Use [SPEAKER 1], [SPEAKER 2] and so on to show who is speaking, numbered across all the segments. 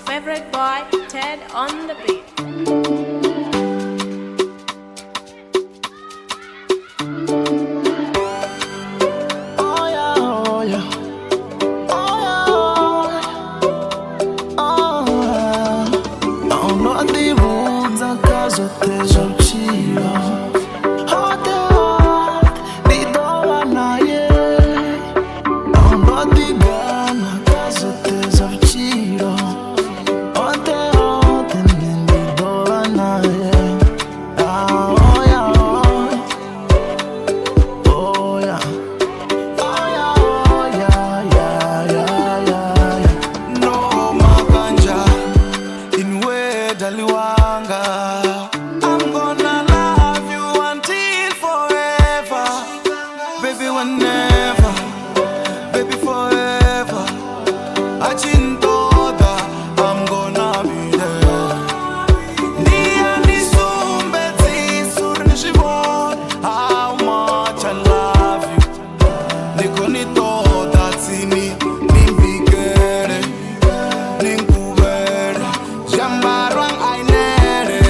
[SPEAKER 1] favorite boy, Ted on the beat.
[SPEAKER 2] I'm gonna love you until forever, baby, whenever, baby, forever. Achintoda, I'm gonna be there. Nia nisumbe tisur nishibon, how much I love you. Nikoni toda tini, nimbigere, ninkubere, jambarwang ainere.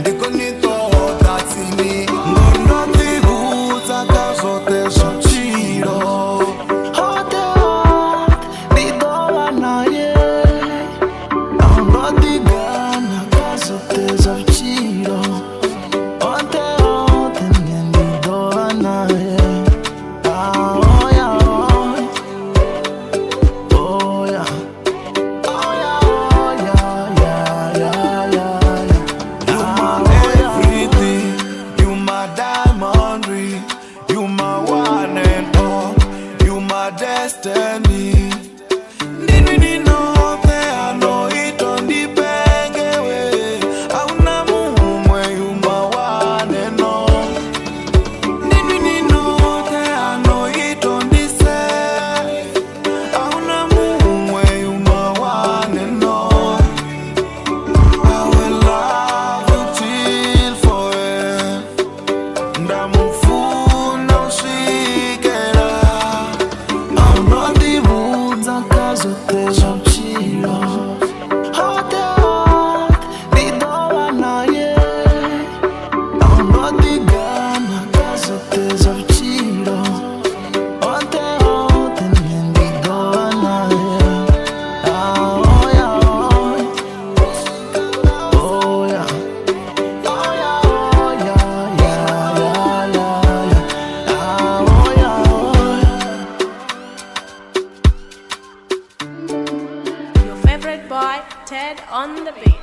[SPEAKER 2] Nikoni toda tini, ngono tibuza kazote sochiro. You my one and all, you my destiny. Nini no te ano ito ndi pengewe. Auna mumwe, you my one and all. Nini no te ano ito ndi se. Auna mumwe, you my one and all. I will love you till forever. Ndamufuna ushikera. I'm not the woods and kazote zochiro. Hot ni doa na ye. I'm not the gun and kazote zochiro. Hot ni doa na ye. Oh yeah, oh yeah, oh yeah,
[SPEAKER 1] Your favorite boy, Ted on the beat.